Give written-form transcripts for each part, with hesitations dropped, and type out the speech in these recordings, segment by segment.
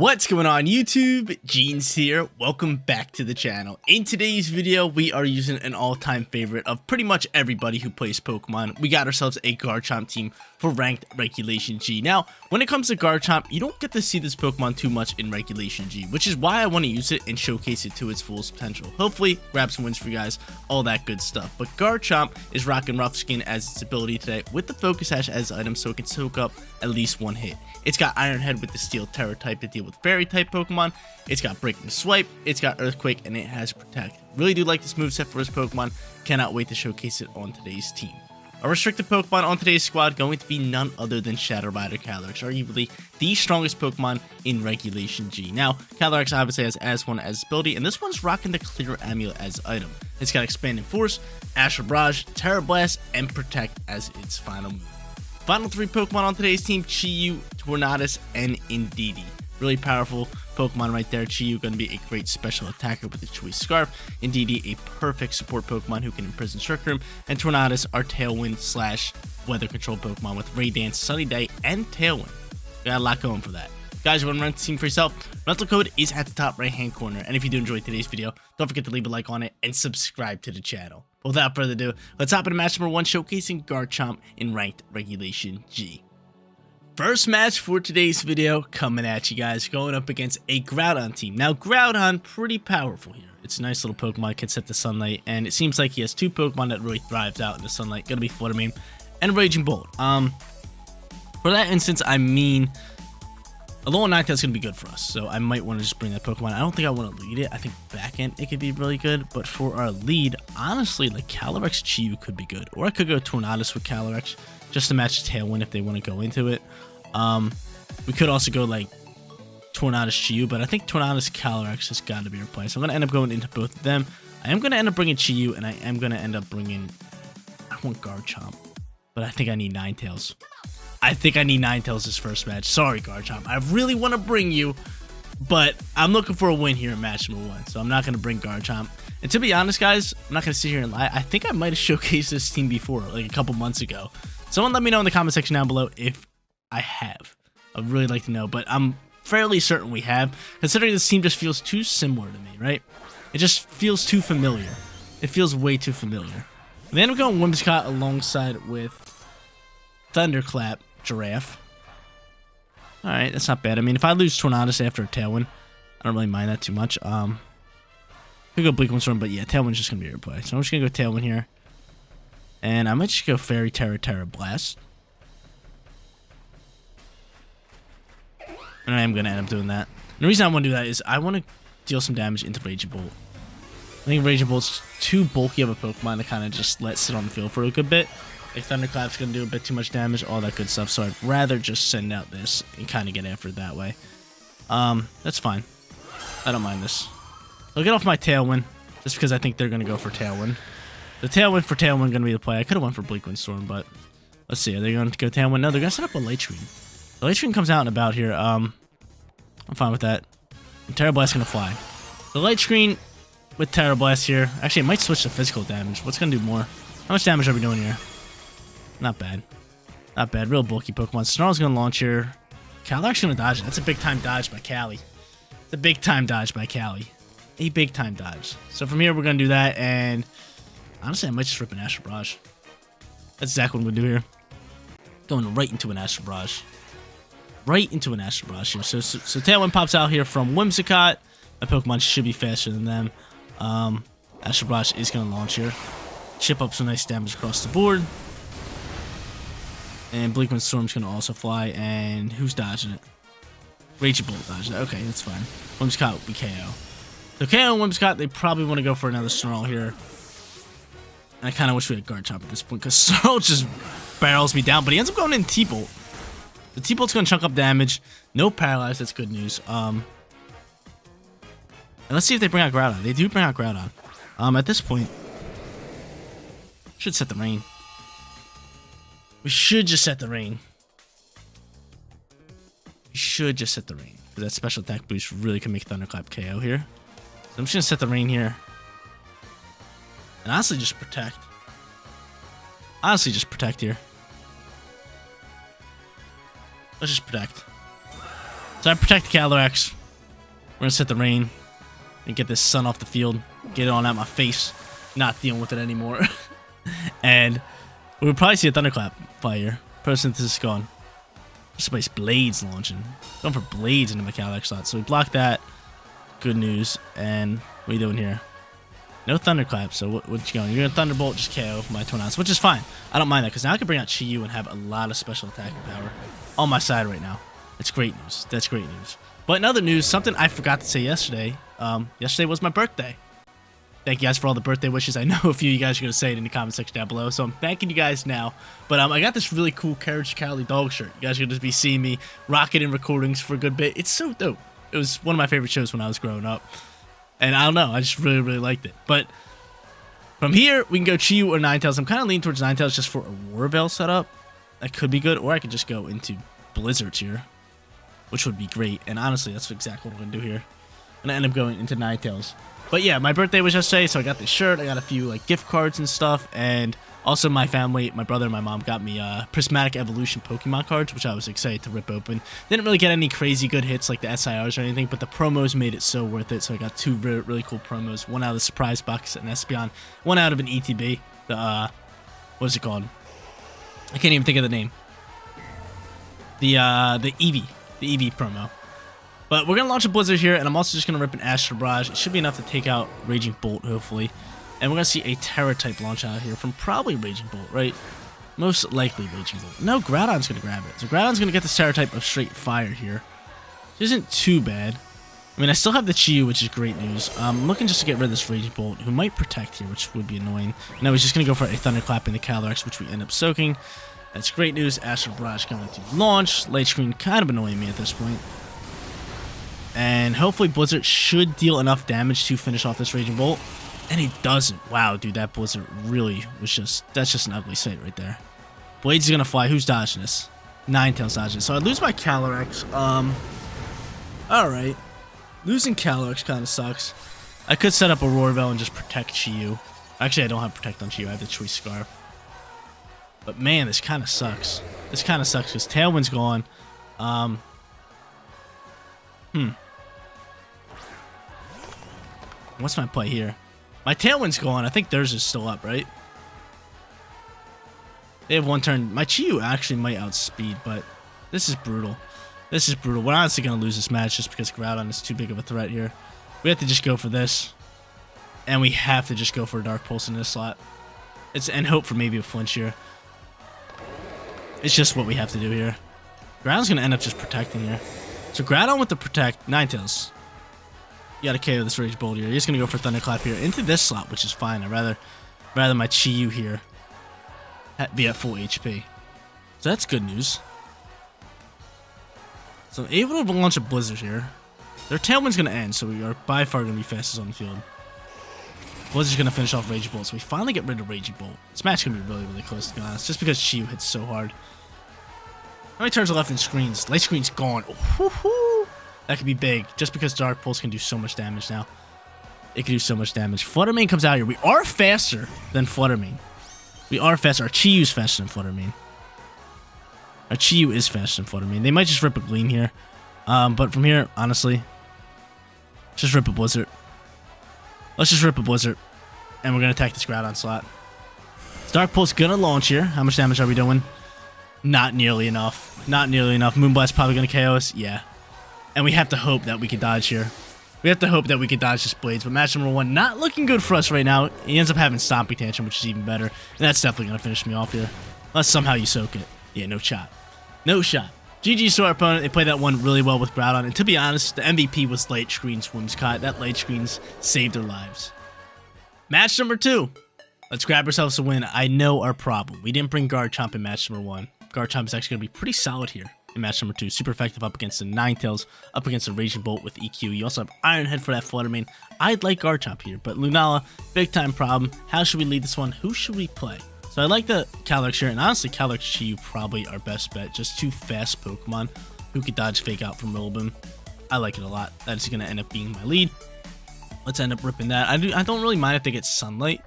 What's going on YouTube? Jeans here. Welcome back to the channel. In today's video, we are using an all-time favorite of pretty much everybody who plays Pokemon. We got ourselves a Garchomp team for ranked Regulation G. Now, when it comes to Garchomp, you don't get to see this Pokemon too much in Regulation G, which is why I want to use it and showcase it to its fullest potential. Hopefully, grab some wins for you guys, all that good stuff. But Garchomp is rocking Rough Skin as its ability today with the Focus Sash as item, so it can soak up at least one hit. It's got Iron Head with the Steel TERA type to deal with Fairy type Pokemon. It's got Break and Swipe, it's got Earthquake, and it has Protect. Really do like this moveset for this Pokemon. Cannot wait to showcase it on today's team. Our restricted Pokemon on today's squad going to be none other than Shadow Rider Calyrex, arguably the strongest Pokemon in Regulation G. Now, Calyrex obviously has as1 as ability, and this one's rocking the Clear Amulet as item. It's got Expanding Force, Astral Barrage, Terra Blast, and Protect as its final move. Final three Pokemon on today's team, Chi-Yu, Tornadus, and Indeedee. Really powerful Pokemon right there. Chi-Yu going to be a great special attacker with the Choice Scarf. Indeedee, a perfect support Pokemon who can imprison Trick Room. And Tornadus, our Tailwind / weather control Pokemon with Ray Dance, Sunny Day, and Tailwind. Got a lot going for that. Guys, you want to rent the team for yourself? Rental code is at the top right hand corner. And if you do enjoy today's video, don't forget to leave a like on it and subscribe to the channel. Without further ado, let's hop into match number 1, showcasing Garchomp in ranked Regulation G. First match for today's video coming at you guys, going up against a Groudon team. Now, Groudon, pretty powerful here. It's a nice little Pokemon, can set the sunlight, and it seems like he has two Pokemon that really thrives out in the sunlight. Gonna be Fluttermane and Raging Bolt. For that instance, I mean, a low on Ninetales is going to be good for us, so I might want to just bring that Pokemon. I don't think I want to lead it. I think back end it could be really good, but for our lead, honestly, like Calyrex Chi-Yu could be good. Or I could go Tornadus with Calyrex just to match Tailwind if they want to go into it. We could also go like Tornadus Chi-Yu, but I think Tornadus Calyrex has got to be replaced. I'm going to end up going into both of them. I am going to end up bringing Chi-Yu, and I am going to end up bringing, I want Garchomp, but I think I need Ninetales. I think I need Ninetales this first match. Sorry, Garchomp. I really want to bring you, but I'm looking for a win here in match number 1, so I'm not going to bring Garchomp. And to be honest, guys, I'm not going to sit here and lie. I think I might have showcased this team before, like a couple months ago. Someone let me know in the comment section down below if I have. I'd really like to know, but I'm fairly certain we have, considering this team just feels too similar to me, right? It just feels too familiar. It feels way too familiar. And then we're going Whimsicott alongside with Thunderclap Giraffe. Alright, that's not bad. I mean, if I lose Tornadus after a Tailwind, I don't really mind that too much. Could go Bleak Windstorm, but yeah, Tailwind's just gonna be a replay. So I'm just gonna go Tailwind here. And I might just go Fairy Terra Blast. And I am gonna end up doing that. And the reason I want to do that is I want to deal some damage into Raging Bolt. I think Raging Bolt's too bulky of a Pokemon to kind of just let sit on the field for a good bit. Like Thunderclap's gonna do a bit too much damage, all that good stuff, so I'd rather just send out this and kind of get after it that way. That's fine. I don't mind this. I'll get off my Tailwind, just because I think they're gonna go for Tailwind. The Tailwind for Tailwind gonna be the play. I could have went for Bleak Windstorm, but let's see. Are they going to go Tailwind? No, they're gonna set up a Light Screen. The Light Screen comes out and about here. I'm fine with that. And Terra Blast's gonna fly. The Light Screen with Terra Blast here. Actually, it might switch to physical damage. What's gonna do more? How much damage are we doing here? Not bad. Not bad. Real bulky Pokemon. Snarl's going to launch here. Calyrex going to dodge it. That's a big-time dodge by Cali. It's a big-time dodge by Cali. A big-time dodge. So from here, we're going to do that, and honestly, I might just rip an Astral Barrage. That's exactly what I'm going to do here. Going right into an Astral Barrage. Right into an Astral Barrage here. So Tailwind pops out here from Whimsicott. My Pokemon should be faster than them. Astral Barrage is going to launch here. Chip up some nice damage across the board. And Bleak Windstorm's going to also fly, and who's dodging it? Raging Bolt dodging it. Okay, that's fine. Whimsicott will be KO. So KO and Whimsicott, they probably want to go for another Snarl here. And I kind of wish we had Garchomp at this point, because Snarl just barrels me down, but he ends up going in T-Bolt. The T-Bolt's going to chunk up damage. No Paralyze, that's good news. And let's see if they bring out Groudon. They do bring out Groudon. At this point, should set the rain. We should just set the rain. We should just set the rain. Because that special attack boost really can make Thunderclap KO here. So I'm just going to set the rain here. And honestly, just protect. Honestly, just protect here. Let's just protect. So I protect the Calyrex. We're gonna set the rain and get this sun off the field. Get it on out my face. Not dealing with it anymore. And we'll probably see a Thunderclap fire. Photosynthesis is gone. Somebody's Blades launching. Going for Blades into my Calyrex slot. So we block that. Good news. And what are you doing here? No Thunderclap. So what you going? You're going to Thunderbolt, just KO my Tornadus, which is fine. I don't mind that because now I can bring out Chi-Yu and have a lot of special attacking power on my side right now. It's great news. That's great news. But in other news, something I forgot to say yesterday. Yesterday was my birthday. Thank you guys for all the birthday wishes. I know a few of you guys are going to say it in the comment section down below, so I'm thanking you guys now. But I got this really cool Courage Cowardly Dog shirt. You guys are going to be seeing me rock it in recordings for a good bit. It's so dope. It was one of my favorite shows when I was growing up. And I don't know, I just really, really liked it. But from here, we can go Chi-Yu or Ninetales. I'm kind of leaning towards Ninetales just for a War Veil setup. That could be good, or I could just go into Blizzards here, which would be great. And honestly, that's exactly what I'm going to do here. I'm going to end up going into Ninetales. But yeah, my birthday was yesterday, so I got this shirt. I got a few like gift cards and stuff, and also my family, my brother and my mom got me Prismatic Evolution Pokemon cards, which I was excited to rip open. Didn't really get any crazy good hits like the SIRs or anything, but the promos made it so worth it. So I got two really cool promos. One out of the surprise box at an Espeon, one out of an ETB. The what's it called? I can't even think of the name. The Eevee promo. But we're going to launch a Blizzard here, and I'm also just going to rip an Astral Barrage. It should be enough to take out Raging Bolt, hopefully. And we're going to see a TERA type launch out here from probably Raging Bolt, right? Most likely Raging Bolt. No, Groudon's going to grab it. So Groudon's going to get this TERA type of straight fire here. Which isn't too bad. I mean, I still have the Chi-Yu, which is great news. I'm looking just to get rid of this Raging Bolt, who might protect here, which would be annoying. Now he's just going to go for a Thunderclap in the Calyrex, which we end up soaking. That's great news. Astral Barrage going to launch. Light Screen kind of annoying me at this point. And hopefully Blizzard should deal enough damage to finish off this Raging Bolt. And he doesn't. Wow, dude, that Blizzard really was just... That's just an ugly sight right there. Blades is going to fly. Who's dodging this? Ninetales dodging this. So I lose my Calyrex. Alright. Losing Calyrex kind of sucks. I could set up a Roar Veil and just protect Chi-Yu. Actually, I don't have Protect on Chi-Yu. I have the Choice Scarf. But man, this kind of sucks. This kind of sucks because Tailwind's gone. What's my play here? My Tailwind's gone. I think theirs is still up, right? They have one turn. My Chi-Yu actually might outspeed, but this is brutal. This is brutal. We're honestly going to lose this match just because Groudon is too big of a threat here. We have to just go for this. And we have to just go for a Dark Pulse in this slot. And hope for maybe a flinch here. It's just what we have to do here. Groudon's going to end up just protecting here. So Groudon with the Protect. Ninetales. You got to KO this Rage Bolt here. He's going to go for Thunderclap here into this slot, which is fine. I'd rather my Chi-Yu here be at full HP. So that's good news. So I'm able to launch a Blizzard here. Their Tailwind's going to end, so we are by far going to be fastest on the field. Blizzard's going to finish off Rage Bolt, so we finally get rid of Raging Bolt. This match is going to be really, really close, to be honest, just because Chi-Yu hits so hard. How many turns are left in screens? Light Screen's gone. Oh, that could be big, just because Dark Pulse can do so much damage now. It can do so much damage. Flutter Mane comes out here. We are faster than Flutter Mane. We are faster. Our Chi-Yu's faster than Flutter Mane. Our Chi-Yu is faster than Flutter Mane. They might just rip a Gleam here. But from here, honestly, just rip a Blizzard. Let's just rip a Blizzard. And we're going to attack this Groudon slot. Dark Pulse going to launch here. How much damage are we doing? Not nearly enough. Not nearly enough. Moonblast probably going to KO us. Yeah. And we have to hope that we can dodge here. We have to hope that we can dodge this Blades. But match number 1, not looking good for us right now. He ends up having Stomping Tantrum, which is even better. And that's definitely going to finish me off here. Unless somehow you soak it. Yeah, no shot. No shot. GG's to our opponent. They played that one really well with Groudon. And to be honest, the MVP was Light Screen's Whimsicott. That Light Screens saved their lives. Match number 2. Let's grab ourselves a win. I know our problem. We didn't bring Garchomp in match number 1. Garchomp is actually going to be pretty solid here in match number 2. Super effective up against the Ninetales, up against the Raging Bolt with EQ. You also have Iron Head for that Flutter Mane. I'd like Garchomp here, but Lunala, big time problem. How should we lead this one? Who should we play? So I like the Calyrex here, and honestly, Calyrex Chi-Yu probably our best bet. Just 2 fast Pokemon who could dodge Fake Out from Rillaboom. I like it a lot. That's going to end up being my lead. Let's end up ripping that. I don't really mind if they get Sunlight.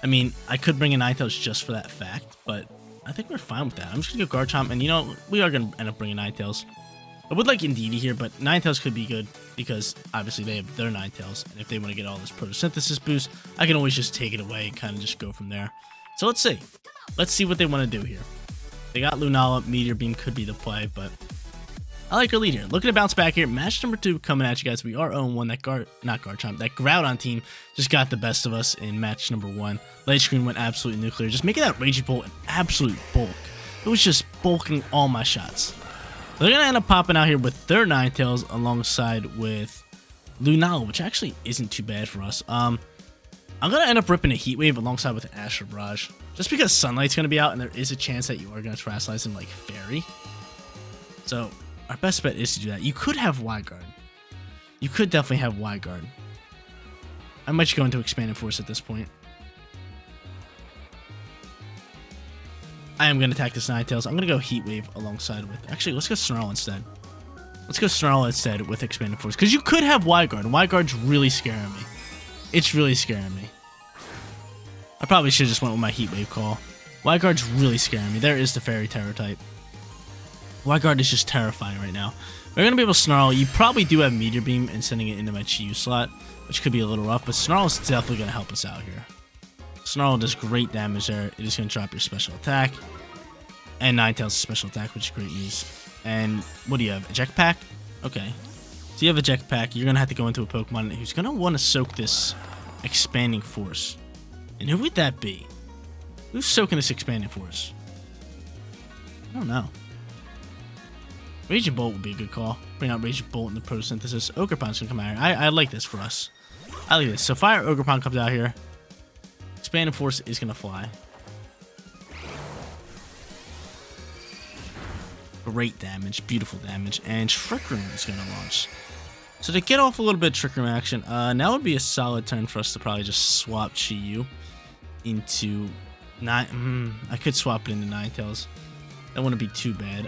I mean, I could bring in Ninetales just for that fact, but I think we're fine with that. I'm just going to go Garchomp, and you know, we are going to end up bringing Ninetales. I would like Indeedee here, but Ninetales could be good because obviously they have their Ninetales, and if they want to get all this photosynthesis boost, I can always just take it away and kind of just go from there. So let's see. Let's see what they want to do here. They got Lunala. Meteor Beam could be the play, but I like our lead here. Looking to bounce back here. Match number 2 coming at you guys. We are 0-1. That Groudon team just got the best of us in match number 1. Light Screen went absolutely nuclear, just making that Raging Bolt an absolute bulk. It was just bulking all my shots. They're going to end up popping out here with their Ninetales alongside with Lunala, which actually isn't too bad for us. I'm going to end up ripping a Heat Wave alongside with an Astral Barrage, just because Sunlight's going to be out and there is a chance that you are going to Terrasilize him like Fairy. So our best bet is to do that. You could have Wide Guard. You could definitely have Wide Guard. I might just go into Expanded Force at this point. I am going to attack this Ninetales. I'm going to go Heat Wave alongside with... Actually, let's go Snarl instead. Let's go Snarl instead with Expanded Force. Because you could have Wide Guard. And Wide Guard's really scaring me. It's really scaring me. I probably should have just went with my Heat Wave call. Wide Guard's really scaring me. There is the Fairy Terror type. Wide Guard is just terrifying right now. We're going to be able to Snarl. You probably do have Meteor Beam and sending it into my Chi-Yu slot, which could be a little rough. But Snarl is definitely going to help us out here. Snarl does great damage there. It is going to drop your special attack. And Ninetales' special attack, which is great news. And what do you have? Eject Pack? Okay. So you have Eject Pack. You're going to have to go into a Pokemon who's going to want to soak this Expanding Force. And who would that be? Who's soaking this Expanding Force? I don't know. Raging Bolt would be a good call. Bring out Raging Bolt and the Photosynthesis. Ogerpon's going to come out here. I like this for us. I like this. So Fire Ogerpon comes out here. Expanding Force is going to fly. Great damage. Beautiful damage. And Trick Room is going to launch. So to get off a little bit of Trick Room action, now would be a solid turn for us to probably just swap Chi-Yu into... I could swap it into Ninetales. That wouldn't be too bad.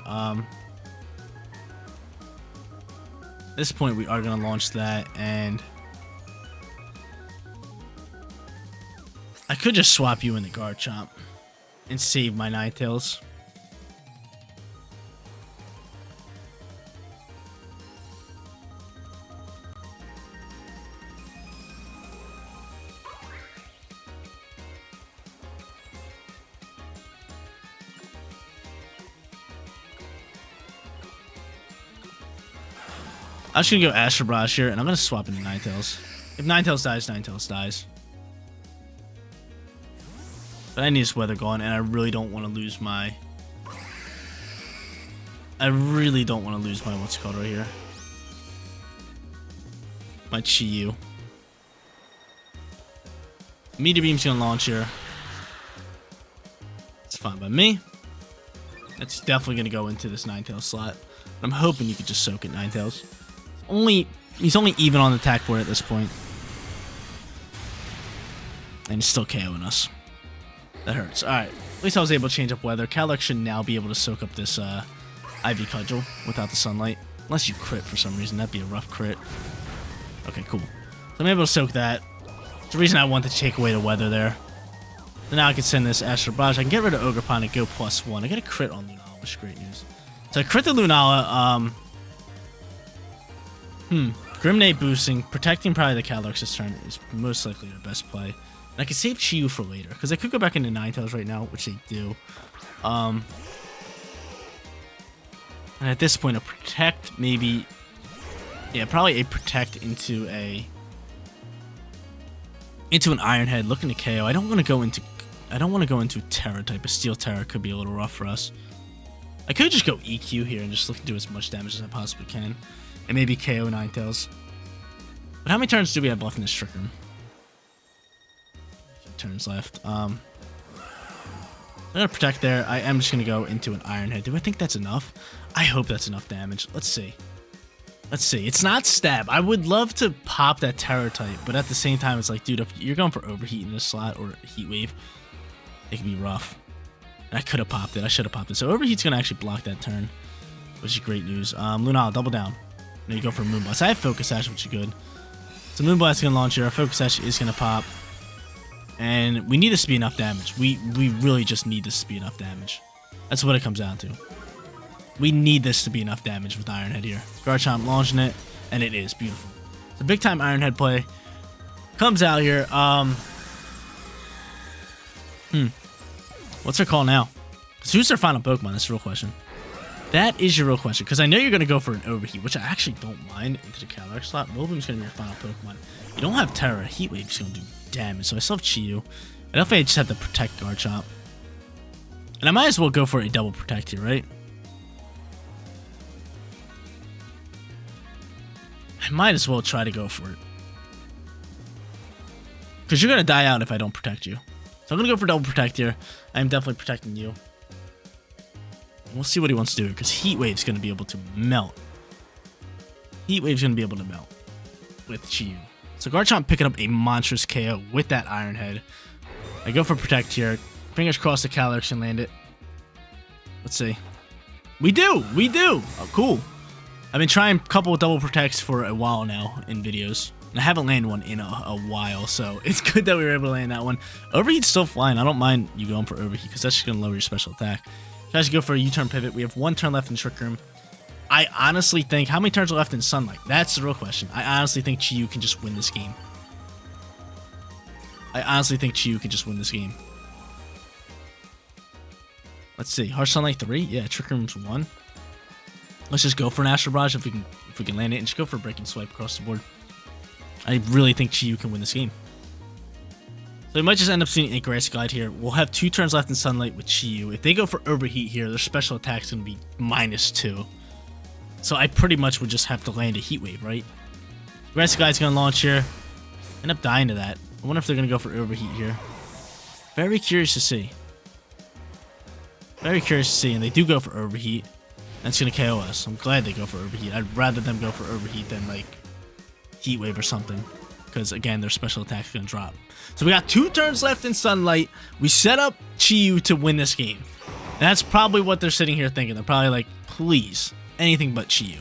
At this point, we are going to launch that, and... I could just swap you into Garchomp and save my Ninetales. I'm just going to go Astral Barrage here, and I'm going to swap into Ninetales. If Ninetales dies, Ninetales dies. But I need this Weather Gone, and I really don't want to lose my... what's it called right here? My Chi-Yu. Meteor Beam's going to launch here. It's fine by me. That's definitely going to go into this Ninetales slot. I'm hoping you could just soak it, Ninetales. He's only even on the attack board at this point. And he's still KOing us. That hurts. Alright. At least I was able to change up weather. Calyrex should now be able to soak up this Ivy Cudgel without the sunlight. Unless you crit for some reason. That'd be a rough crit. Okay, cool. So I'm able to soak that. It's the reason I wanted to take away the weather there. So now I can send this Astral Barrage. I can get rid of Ogerpon and go +1. I get a crit on Lunala, which is great news. So I crit the Lunala. Grimnate boosting, protecting probably the Calyrex this turn is most likely the best play. And I can save Chi-Yu for later, because I could go back into Ninetales right now, which they do. And at this point, a Protect, maybe... Yeah, probably a Protect into an Iron Head, looking to KO. I don't want to go into Terra type. A Steel Terra could be a little rough for us. I could just go EQ here and just look to do as much damage as I possibly can. And maybe KO Ninetales. But how many turns do we have left in this Trick Room? A few turns left. I'm going to Protect there. I am just going to go into an Iron Head. Do I think that's enough? I hope that's enough damage. Let's see. Let's see. It's not Stab. I would love to pop that Terror type. But at the same time, it's like, dude, if you're going for Overheat in this slot or Heat Wave, it can be rough. And I could have popped it. I should have popped it. So Overheat's going to actually block that turn, which is great news. Lunala, double down. Now you go for Moonblast. I have Focus Sash, which is good. So Moonblast is going to launch here. Our Focus Sash is going to pop. And we need this to be enough damage. We really just need this to be enough damage. That's what it comes down to. We need this to be enough damage with Iron Head here. Garchomp launching it, and it is beautiful. It's a big time Iron Head play. Comes out here. What's her call now? So who's their final Pokemon? That's the real question. That is your real question, because I know you're going to go for an Overheat, which I actually don't mind into the Calyrex slot. Rillaboom's going to be your final Pokemon. You don't have TERA. Heat Wave's going to do damage, so I still have Chi-Yu. I definitely just have to protect Garchomp. And I might as well go for a double protect here, right? I might as well try to go for it. Because you're going to die out if I don't protect you. So I'm going to go for double protect here. I'm definitely protecting you. We'll see what he wants to do, because Heat Wave's going to be able to melt. Heat Wave's going to be able to melt with Chi-Yu. So Garchomp picking up a monstrous KO with that Iron Head. I go for protect here. Fingers crossed the Calyrex can land it. Let's see. We do! We do! Oh, cool. I've been trying a couple of double protects for a while now in videos. And I haven't landed one in a while, so it's good that we were able to land that one. Overheat's still flying. I don't mind you going for Overheat, because that's just going to lower your special attack. Tries to go for a U-turn pivot. We have 1 turn left in Trick Room. I honestly think... How many turns are left in Sunlight? That's the real question. I honestly think Chi-Yu can just win this game. Let's see. Harsh Sunlight 3? Yeah, Trick Room's 1. Let's just go for an Astral Barrage if we can land it, and just go for a Breaking Swipe across the board. I really think Chi-Yu can win this game. So we might just end up seeing a Grass Glide here. We'll have 2 turns left in Sunlight with Chi-Yu. If they go for Overheat here, their special attack's going to be -2. So I pretty much would just have to land a Heat Wave, right? Grass Glide's going to launch here. End up dying to that. I wonder if they're going to go for Overheat here. Very curious to see. Very curious to see. And they do go for Overheat. That's going to KO us. I'm glad they go for Overheat. I'd rather them go for Overheat than, like, Heat Wave or something. Because, again, their special attack's going to drop. So we got 2 turns left in Sunlight. We set up Chi-Yu to win this game. And that's probably what they're sitting here thinking. They're probably like, please, anything but Chi-Yu.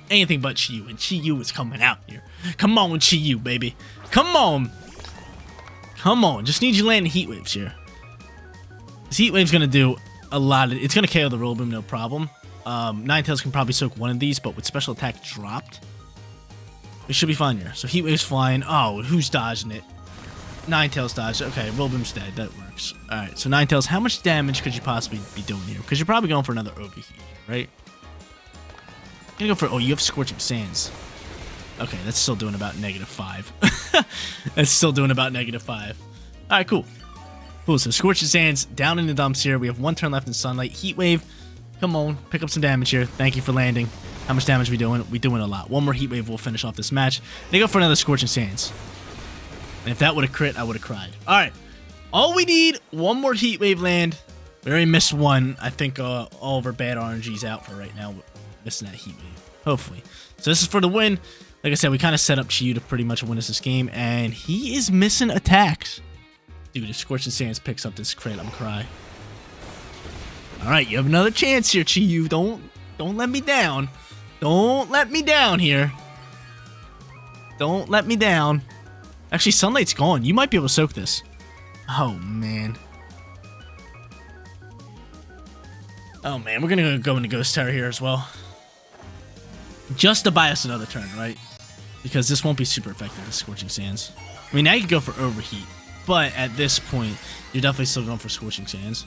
Anything but Chi-Yu. And Chi-Yu is coming out here. Come on, Chi-Yu, baby. Come on. Come on. Just need you landing Heat Waves here. This Heat Wave's going to do a lot of... It's going to KO the Rillaboom, no problem. Ninetales can probably soak one of these, but with special attack dropped, we should be fine here. So Heat Wave's flying. Oh, who's dodging it? Ninetales dodged. Okay, Rillaboom's dead. That works. Alright, so Ninetales, how much damage could you possibly be doing here? Because you're probably going for another Overheat, right? You're gonna go for... Oh, you have Scorching Sands. Okay, that's still doing about -5. That's still doing about -5. Alright, cool. Cool, so Scorching Sands down in the dumps here. We have 1 turn left in Sunlight. Heat Wave, come on, pick up some damage here. Thank you for landing. How much damage are we doing? We're doing a lot. 1 more Heat Wave will finish off this match. They go for another Scorching Sands. And if that would have crit, I would have cried. Alright. All we need, 1 more Heat Wave land. We already missed 1. I think all of our bad RNG's out for right now. Missing that Heat Wave. Hopefully. So this is for the win. Like I said, we kind of set up Chi-Yu to pretty much win us this game. And he is missing attacks. Dude, if Scorching Sands picks up this crit, I'm crying. Alright, you have another chance here, Chi-Yu. Don't let me down. Don't let me down here. Don't let me down. Actually, Sunlight's gone. You might be able to soak this. Oh, man. Oh, man. We're going to go into Ghost Terror here as well. Just to buy us another turn, right? Because this won't be super effective with Scorching Sands. I mean, now you can go for Overheat. But at this point, you're definitely still going for Scorching Sands.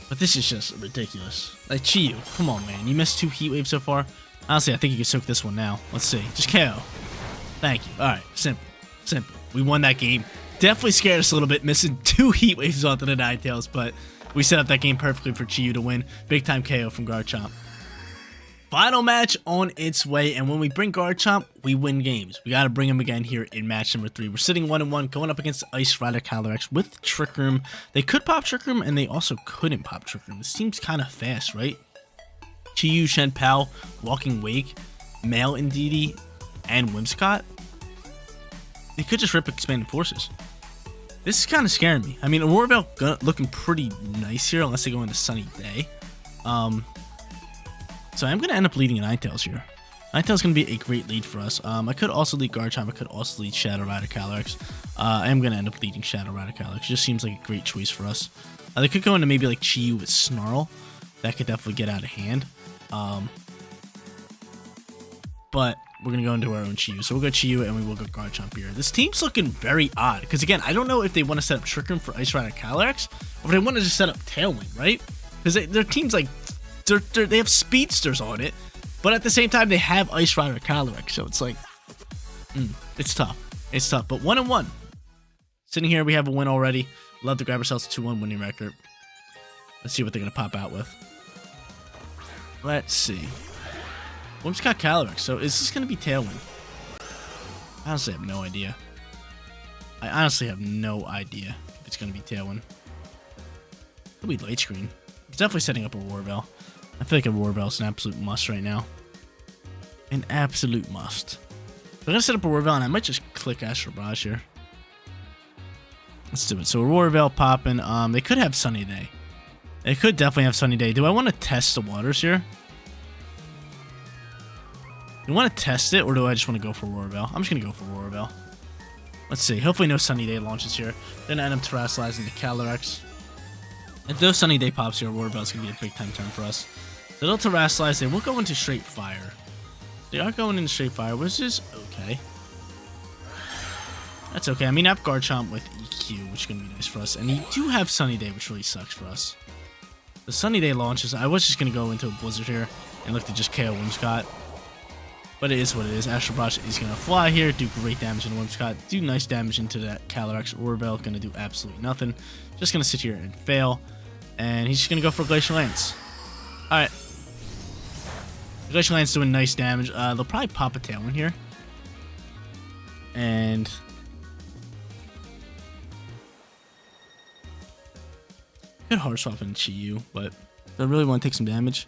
But this is just ridiculous. Like, Chi-Yu, come on, man. You missed 2 Heat Waves so far. Honestly, I think you can soak this one now. Let's see. Just KO. Thank you. Alright, simple. Simple. We won that game. Definitely scared us a little bit, missing 2 Heat Waves onto the Ninetales, but we set up that game perfectly for Chi-Yu to win. Big time KO from Garchomp. Final match on its way, and when we bring Garchomp, we win games. We got to bring him again here in match number 3. We're sitting 1-1, going up against Ice Rider Calyrex with Trick Room. They could pop Trick Room, and they also couldn't pop Trick Room. This seems kind of fast, right? Chi-Yu, Shen Pao, Walking Wake, Male Indeedee, and Whimsicott. They could just rip Expanded Forces. This is kind of scaring me. I mean, Aurora Veil looking pretty nice here, unless they go into Sunny Day. So I'm going to end up leading a Ninetales here. Ninetales going to be a great lead for us. I could also lead Garchomp. I could also lead Shadow Rider Calyrex. I am going to end up leading Shadow Rider Calyrex. It just seems like a great choice for us. They could go into maybe like Chi-Yu with Snarl. that could definitely get out of hand. But we're going to go into our own Chi-Yu. So we'll go Chi-Yu and we will go Garchomp here. This team's looking very odd. Because again, I don't know if they want to set up Trick Room for Ice Rider Calyrex, or if they want to just set up Tailwind, right? Because their team's like, they have speedsters on it, but at the same time, they have Ice Rider Calyrex. So it's like, it's tough. It's tough. But 1-1. Sitting here, we have a win already. Love to grab ourselves a 2-1 winning record. Let's see what they're going to pop out with. Let's see. Whimsicott Calyrex. So is this going to be Tailwind? I honestly have no idea. I honestly have no idea if it's going to be Tailwind. It'll be Light Screen. It's definitely setting up a Roar Bell. I feel like a Roar Bell is an absolute must right now. An absolute must. I'm going to set up a Roar Bell and I might just click Astral Barrage here. Let's do it. So Roar Bell popping. They could have Sunny Day. They could definitely have Sunny Day. Do I want to test the waters here? Do I want to test it, or do I just want to go for Roar Bell? I'm just going to go for Roar Bell. Let's see. Hopefully no Sunny Day launches here. Then I end up terrestrializing the Calyrex. If those Sunny Day pops here, Roar Bell is going to be a big time turn for us. So they'll terrestrialize. They will go into Straight Fire. They are going into Straight Fire, which is okay. That's okay. I mean, I have Garchomp with EQ, which is going to be nice for us. And you do have Sunny Day, which really sucks for us. The Sunny Day launches. I was just going to go into a Blizzard here and look to just KO Whimsicott. But it is what it is. Astral Barrage is going to fly here, do great damage into Whimsicott, do nice damage into that Calyrex. Roar Bell going to do absolutely nothing. Just going to sit here and fail. And he's just going to go for Glacial Lance. Alright. Glacial Lance doing nice damage. They'll probably pop a Tailwind here. And could hard swap in Chi-Yu, but I really want to take some damage.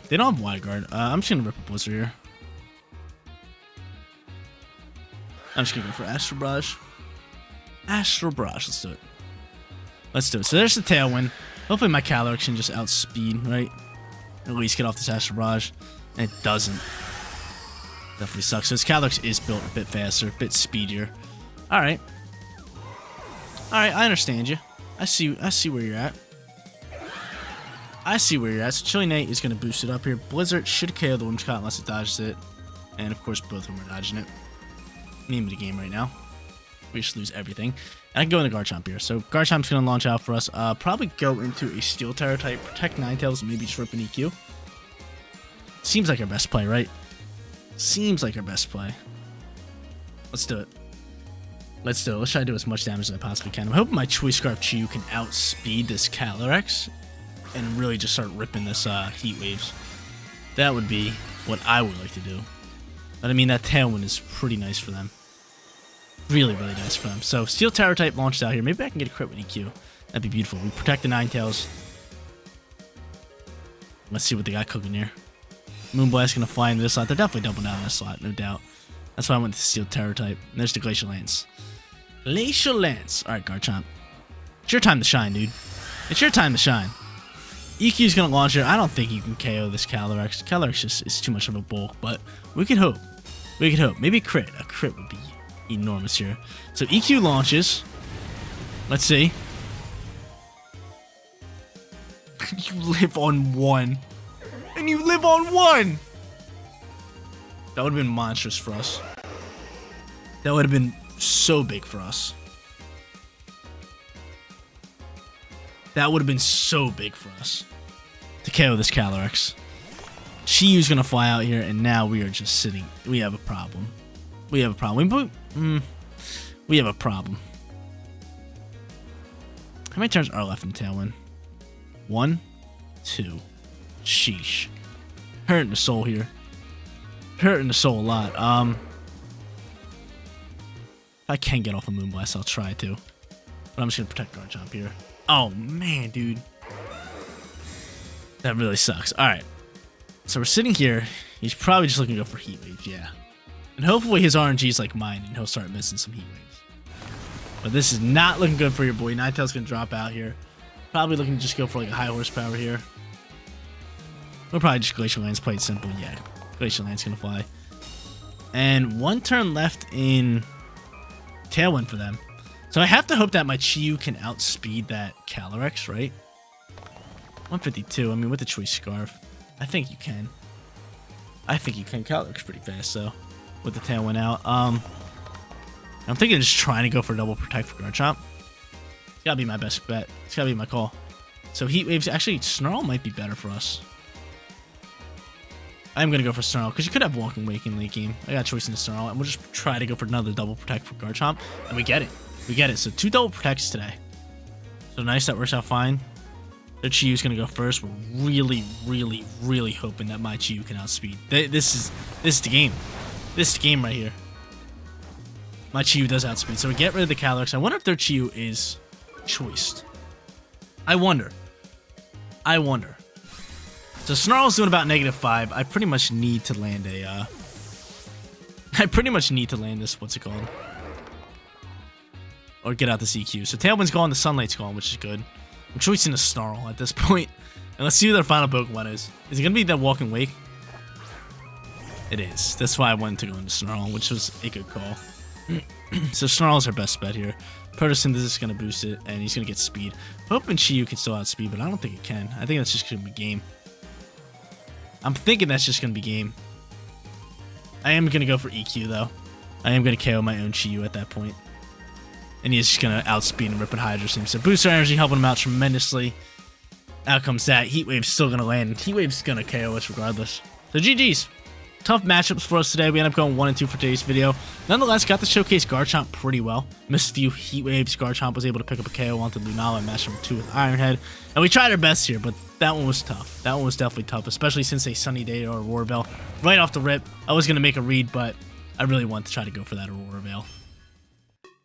They don't have Wide Guard. I'm just going to rip a Blizzard here. I'm just going to go for Astral Barrage. Astral Barrage. Let's do it. Let's do it. So there's the Tailwind. Hopefully my Calyrex can just outspeed, right? At least get off this Astral Barrage. And it doesn't. Definitely sucks. So this Calyrex is built a bit faster, a bit speedier. Alright. Alright, I understand you. I see where you're at. I see where you're at. So Chilly Knight is going to boost it up here. Blizzard should KO the Whimsicott unless it dodges it. And of course, both of them are dodging it. Name of the game right now. We just lose everything. And I can go into Garchomp here. So Garchomp's going to launch out for us. Probably go into a Steel TERA type. Protect Ninetales and maybe just rip an EQ. Seems like our best play, right? Seems like our best play. Let's do it. Let's do it. Let's try to do as much damage as I possibly can. I'm hoping my Choice Scarf Chi-Yu can outspeed this Calyrex and really just start ripping this Heat Waves. That would be what I would like to do. But I mean, that Tailwind is pretty nice for them. Really, really nice for them. So Steel TERA type launched out here. Maybe I can get a crit with EQ. That'd be beautiful. We protect the Ninetales. Let's see what they got cooking here. Moonblast gonna fly into this slot. They're definitely doubling down on this slot, no doubt. That's why I went to Steel TERA type. And there's the Glacial Lance. Glacial Lance. Alright, Garchomp. It's your time to shine, dude. It's your time to shine. EQ's gonna launch here. I don't think you can KO this Calyrex. Calyrex just is too much of a bulk, but we could hope. We could hope. Maybe a crit. A crit would be enormous here. So EQ launches. Let's see. You live on one. And you live on one! That would have been monstrous for us. That would have been so big for us. That would have been so big for us. To KO this Calyrex. Chi-Yu's gonna fly out here, and now we are just sitting. We have a problem. We have a problem. We have a problem. How many turns are left in Tailwind? 1, 2. Sheesh. Hurting the soul here. Hurting the soul a lot. If I can get off a Moonblast, I'll try to. But I'm just gonna protect Garchomp here. Oh man, dude. That really sucks. Alright. So we're sitting here. He's probably just looking to go for Heat Waves, yeah. And hopefully his RNG is like mine and he'll start missing some Heat Waves. But this is not looking good for your boy. Ninetales gonna drop out here. Probably looking to just go for like a high horsepower here. We'll probably just Glacial Lance, play it simple. Yeah, Glacial Lance gonna fly. And one turn left in Tailwind for them. So I have to hope that my Chi-Yu can outspeed that Calyrex, right? 152. I mean, with the Choice Scarf, I think you can. I think you can. Calyrex pretty fast, though, with the Tailwind out. I'm thinking of just trying to go for double protect for Garchomp. It's gotta be my best bet. It's gotta be my call. So Heat Waves, actually, Snarl might be better for us. I'm gonna go for Snarl, because you could have Walking Wake in late game. I got a choice in the Snarl, and we'll just try to go for another double protect for Garchomp, and we get it. We get it. So 2 double protects today. So nice, that works out fine. Their Chi-Yu's gonna go first. We're really, really, really hoping that my Chi-Yu can outspeed. This is the game. This is the game right here. My Chi-Yu does outspeed. So we get rid of the Calyrex. I wonder if their Chi-Yu is choiced. I wonder. So Snarl's doing about -5. I pretty much need to land a this, what's it called? Or get out the CQ. So Tailwind's gone, the Sunlight's gone, which is good. I'm choosing a Snarl at this point. And let's see who their final Pokemon is. Is it going to be that Walking Wake? It is. That's why I wanted to go into Snarl, which was a good call. So Snarl's our best bet here. Photosynthesis is going to boost it, and he's going to get speed. Hoping Chi-Yu can still outspeed, but I don't think it can. I think that's just going to be game. I'm thinking that's just going to be game. I am going to go for EQ, though. I am going to KO my own Chi-Yu at that point. And he's just going to outspeed and rip it Hydro Seam. So booster energy helping him out tremendously. Out comes that. Heat Wave's still going to land. Heat Wave's going to KO us regardless. So GG's. Tough matchups for us today. We end up going 1 and 2 for today's video. Nonetheless, got to showcase Garchomp pretty well. Missed a few Heat Waves. Garchomp was able to pick up a KO onto Lunala and match number 2 with Iron Head. And we tried our best here, but that one was tough. That one was definitely tough, especially since a Sunny Day or Aurora Veil right off the rip. I was going to make a read, but I really wanted to try to go for that Aurora Veil.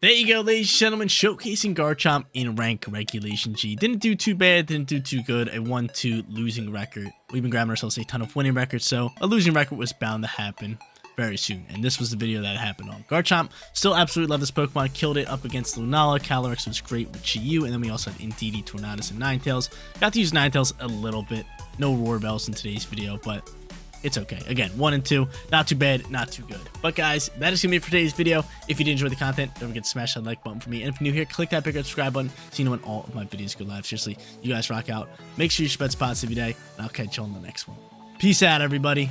There you go, ladies and gentlemen, showcasing Garchomp in rank regulation G. Didn't do too bad, didn't do too good. A 1-2 losing record. We've been grabbing ourselves a ton of winning records, so a losing record was bound to happen very soon. And this was the video that happened on. Garchomp, still absolutely love this Pokemon. Killed it up against Lunala. Calyrex was great with Chi-Yu, and then we also had Indeedee, Tornadus, and Ninetales. Got to use Ninetales a little bit. No Roar Bells in today's video, but it's okay. Again, 1 and 2, not too bad, not too good. But guys, that is gonna be it for today's video. If you did enjoy the content, don't forget to smash that like button for me. And if you're new here, click that big red subscribe button so you know when all of my videos go live. Seriously, you guys rock out. Make sure you spread spots every day, and I'll catch you on the next one. Peace out, everybody.